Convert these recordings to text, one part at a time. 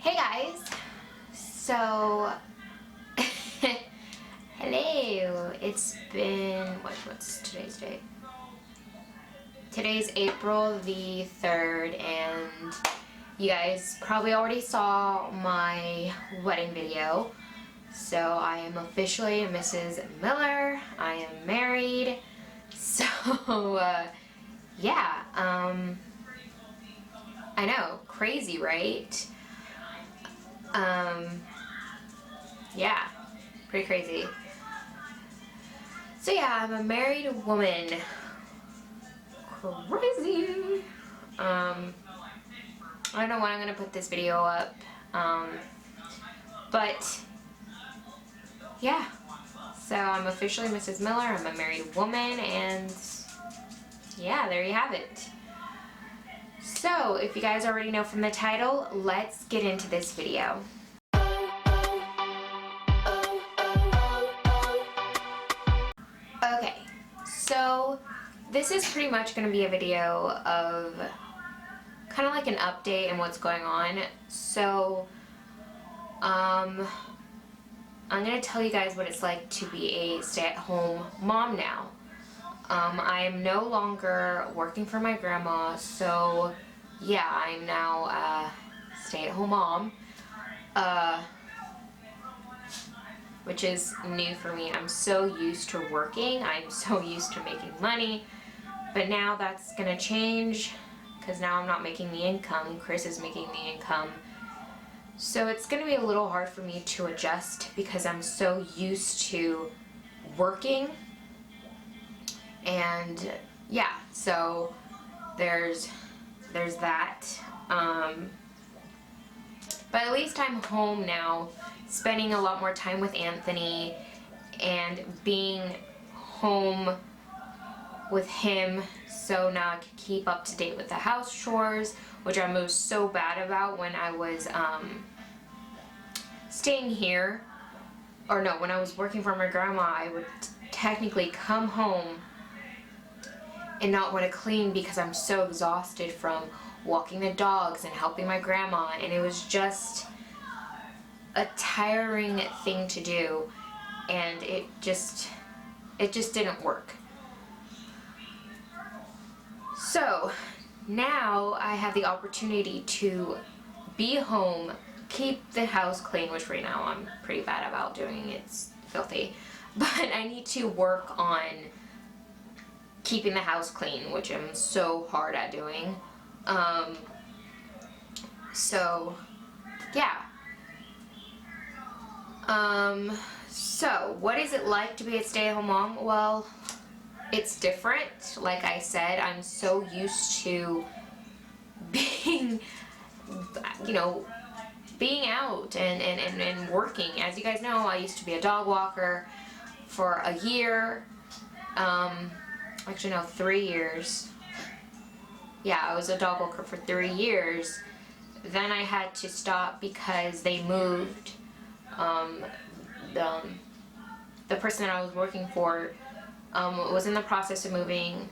Hey guys, so hello, it's been, what's today's date? Today's April the 3rd, and you guys probably already saw my wedding video. So I am officially Mrs. Miller. I am married. So yeah, I know, crazy, right? Yeah, pretty crazy. So yeah, I'm a married woman. Crazy. I don't know when I'm gonna put this video up, but yeah. So I'm officially Mrs. Miller. I'm a married woman, and yeah, there you have it. So if you guys already know from the title, let's get into this video. Okay, so this is pretty much going to be a video of kind of like an update and what's going on. So I'm going to tell you guys what it's like to be a stay-at-home mom now. I'm no longer working for my grandma, so yeah, I'm now a stay-at-home mom, which is new for me. I'm so used to working, I'm so used to making money, but now that's gonna change because now I'm not making the income. Chris is making the income. So it's gonna be a little hard for me to adjust because I'm so used to working. And yeah, so there's that. But at least I'm home now, spending a lot more time with Anthony and being home with him, so now I can keep up to date with the house chores, which I was so bad about when I was staying here. Or no, when I was working for my grandma, I would technically come home and not want to clean because I'm so exhausted from walking the dogs and helping my grandma, and it was just a tiring thing to do, and it just didn't work. So now I have the opportunity to be home, keep the house clean, which right now I'm pretty bad about doing. It's filthy, but I need to work on keeping the house clean, which I'm so hard at doing. So yeah. So what is it like to be a stay-at-home mom? Well, it's different. Like I said, I'm so used to being, being out and working. As you guys know, I used to be a dog walker for a year. Actually no, 3 years. Yeah, I was a dog walker for 3 years. Then I had to stop because they moved. The person that I was working for was in the process of moving,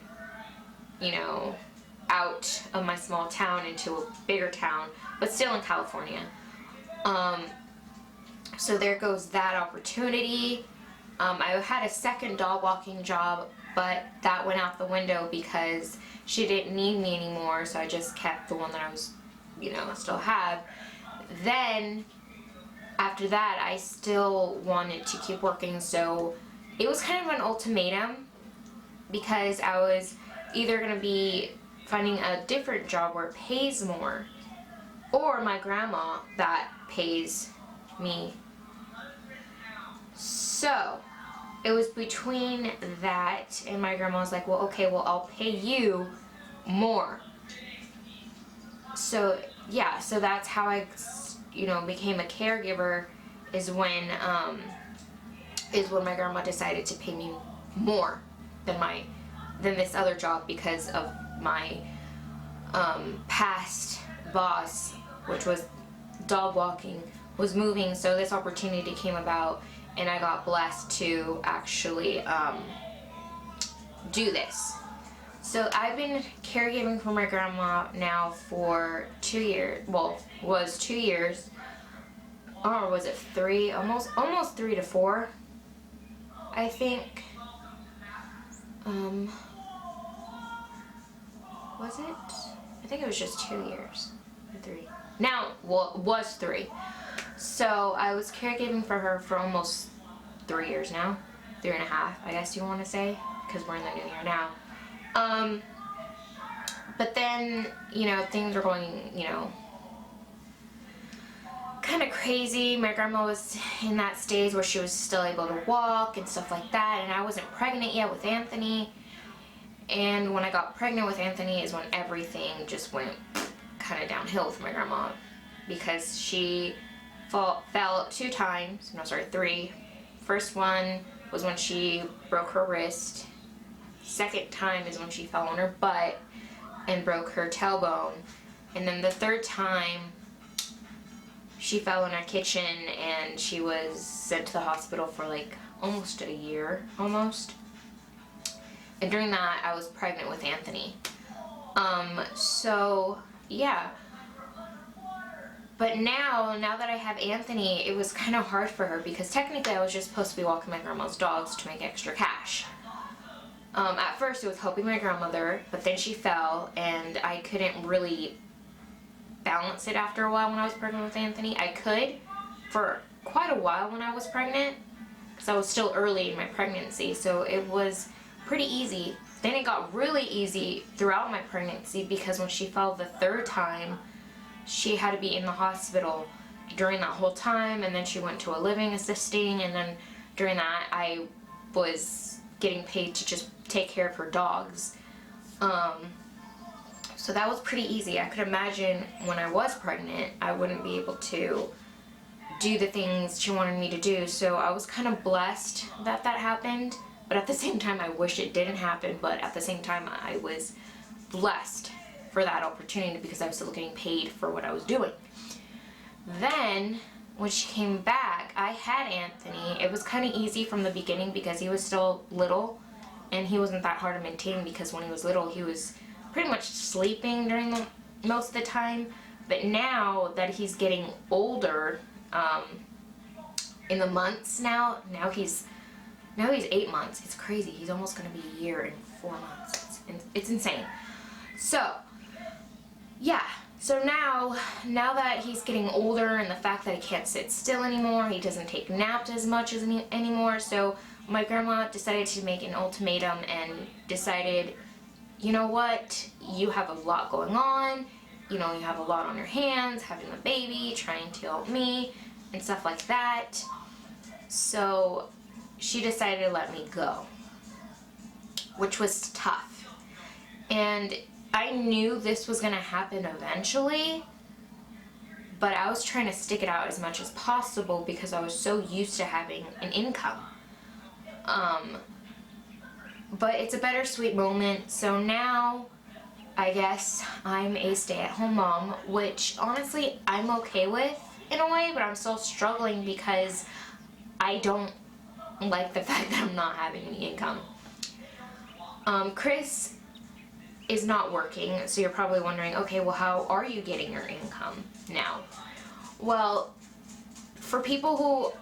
out of my small town into a bigger town, but still in California. So there goes that opportunity. I had a second dog walking job, but that went out the window because she didn't need me anymore, so I just kept the one that I was, still have. Then, after that, I still wanted to keep working, so it was kind of an ultimatum because I was either going to be finding a different job where it pays more, or my grandma that pays me. So it was between that, and my grandma was like, well, okay, well, I'll pay you more. So yeah, so that's how I, became a caregiver, is when my grandma decided to pay me more than this other job because of my past boss, which was dog walking, was moving. So this opportunity came about, and I got blessed to actually do this. So I've been caregiving for my grandma now for 2 years. Well, was 2 years. Or was it 3? Almost 3 to 4, I think. Was it? I think it was just 2 years. Or 3. Now, well, it was 3. So I was caregiving for her for almost 3 years now. 3.5, I guess you want to say, because we're in the new year now. But then, you know, things were going, you know, kind of crazy. My grandma was in that stage where she was still able to walk and stuff like that, and I wasn't pregnant yet with Anthony. And when I got pregnant with Anthony is when everything just went kind of downhill with my grandma, because she fell 2 times. No, sorry, 3. First one was when she broke her wrist. Second time is when she fell on her butt and broke her tailbone. And then the 3rd time, she fell in our kitchen and she was sent to the hospital for like almost a year, almost. And during that, I was pregnant with Anthony. So yeah. But now that I have Anthony, it was kind of hard for her, because technically I was just supposed to be walking my grandma's dogs to make extra cash. At first it was helping my grandmother, but then she fell and I couldn't really balance it after a while when I was pregnant with Anthony. I could for quite a while when I was pregnant, because I was still early in my pregnancy, so it was pretty easy. Then it got really easy throughout my pregnancy, because when she fell the 3rd time, she had to be in the hospital during that whole time, and then she went to a living assisting, and then during that I was getting paid to just take care of her dogs. So that was pretty easy. I could imagine when I was pregnant, I wouldn't be able to do the things she wanted me to do. So I was kind of blessed that that happened, but at the same time I wish it didn't happen, but at the same time I was blessed for that opportunity, because I was still getting paid for what I was doing. Then when she came back, I had Anthony. It was kind of easy from the beginning because he was still little and he wasn't that hard to maintain, because when he was little he was pretty much sleeping during most of the time. But now that he's getting older, in the months now he's 8 months. It's crazy. He's almost going to be a year and 4 months. It's insane. So yeah, so now that he's getting older, and the fact that he can't sit still anymore, he doesn't take naps as much anymore, so my grandma decided to make an ultimatum and decided, you know what, you have a lot going on, you know, you have a lot on your hands, having a baby, trying to help me, and stuff like that. So she decided to let me go, which was tough. And I knew this was gonna happen eventually, but I was trying to stick it out as much as possible because I was so used to having an income. But it's a bittersweet moment. So now I guess I'm a stay-at-home mom, which honestly I'm okay with in a way, but I'm still struggling because I don't like the fact that I'm not having any income. Chris is not working, so you're probably wondering, okay, well, how are you getting your income now? Well, for people who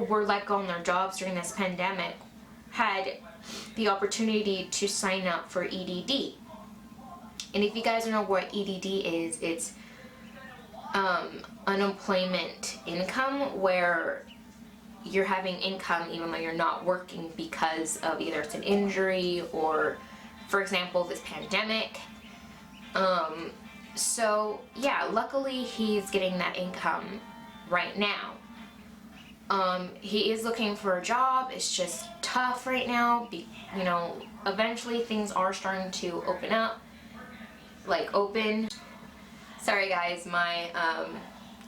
were let go on their jobs during this pandemic, had the opportunity to sign up for EDD. And if you guys don't know what EDD is, it's unemployment income, where you're having income even though you're not working because of either it's an injury or, for example, this pandemic. So yeah, luckily he's getting that income right now. He is looking for a job. It's just tough right now. You know, eventually things are starting to open up, Sorry guys, my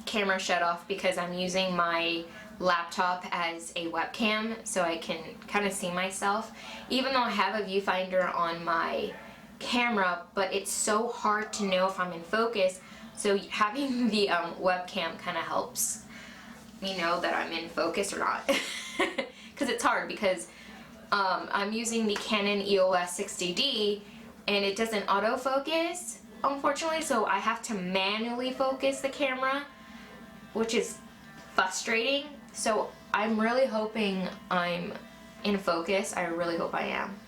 camera shut off because I'm using my laptop as a webcam so I can kind of see myself, even though I have a viewfinder on my camera, but it's so hard to know if I'm in focus, so having the webcam kind of helps me know that I'm in focus or not. Because it's hard, because I'm using the Canon EOS 60D and it doesn't autofocus, unfortunately, so I have to manually focus the camera, which is frustrating. So I'm really hoping I'm in focus. I really hope I am.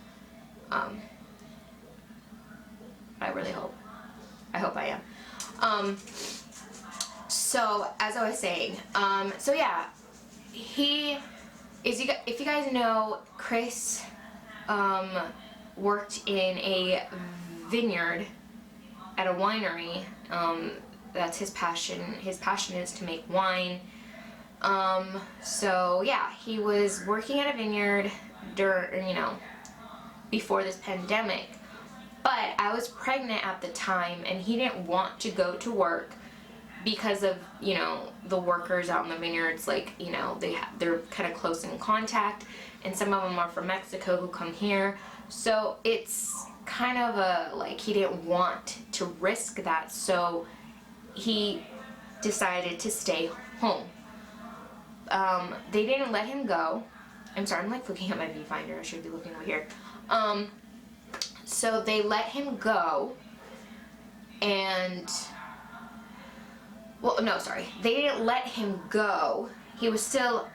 I really hope. I hope I am. So as I was saying, so yeah, if you guys know, Chris worked in a vineyard at a winery. That's his passion. His passion is to make wine. So yeah, he was working at a vineyard during, before this pandemic. But I was pregnant at the time and he didn't want to go to work because of, the workers out in the vineyards, like, they're kind of close in contact, and some of them are from Mexico who come here. So it's kind of he didn't want to risk that, so he decided to stay home. They didn't let him go. I'm sorry, I'm looking at my viewfinder. I should be looking over here. So they let him go, and they didn't let him go. He was still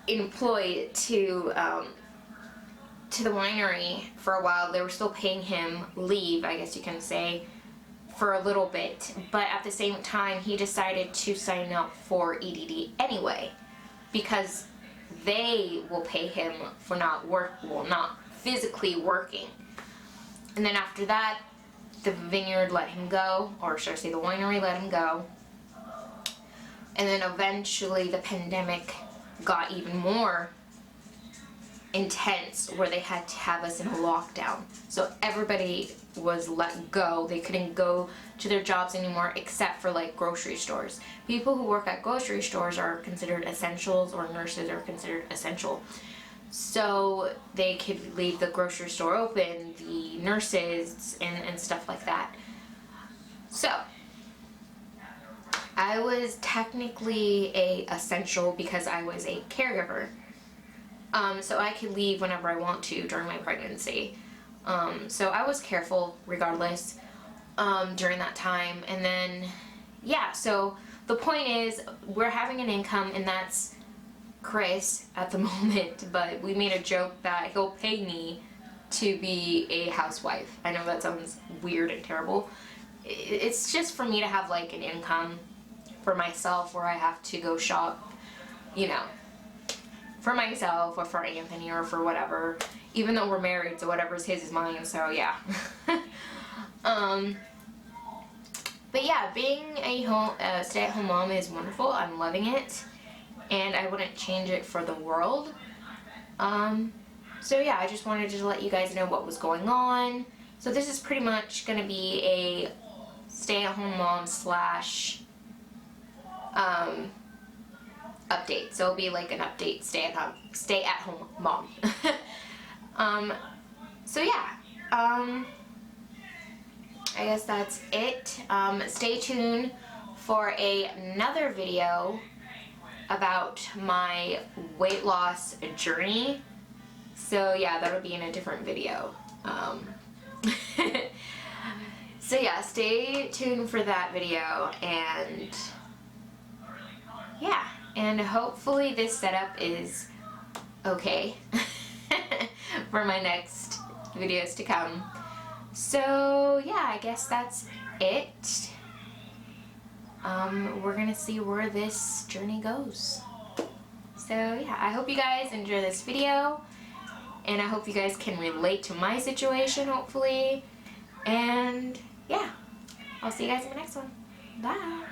employed to the winery for a while. They were still paying him leave, I guess you can say, for a little bit. But at the same time, he decided to sign up for EDD anyway, because they will pay him for not physically working. And then after that, the vineyard let him go, or should I say the winery let him go. And then eventually the pandemic got even more intense, where they had to have us in a lockdown. So everybody was let go. They couldn't go to their jobs anymore, except for like grocery stores. People who work at grocery stores are considered essentials, or nurses are considered essential. So they could leave the grocery store open, the nurses, and stuff like that. So I was technically a essential because I was a caregiver. So I could leave whenever I want to during my pregnancy. So I was careful regardless during that time. And then, yeah, so the point is, we're having an income, and that's Chris at the moment, but we made a joke that he'll pay me to be a housewife. I know that sounds weird and terrible. It's just for me to have like an income for myself, where I have to go shop, for myself or for Anthony or for whatever, even though we're married, so whatever's his is mine, so yeah. But yeah, being a stay-at-home mom is wonderful. I'm loving it, and I wouldn't change it for the world. So yeah, I just wanted to let you guys know what was going on. So this is pretty much going to be a stay-at-home mom slash update. So it'll be like an update, stay-at-home mom. So yeah, I guess that's it. Stay tuned for another video about my weight loss journey. So yeah, that'll be in a different video. So yeah, stay tuned for that video, and yeah, and hopefully this setup is okay for my next videos to come. So yeah, I guess that's it. We're gonna see where this journey goes. So yeah, I hope you guys enjoy this video, and I hope you guys can relate to my situation, hopefully. And yeah, I'll see you guys in the next one. Bye.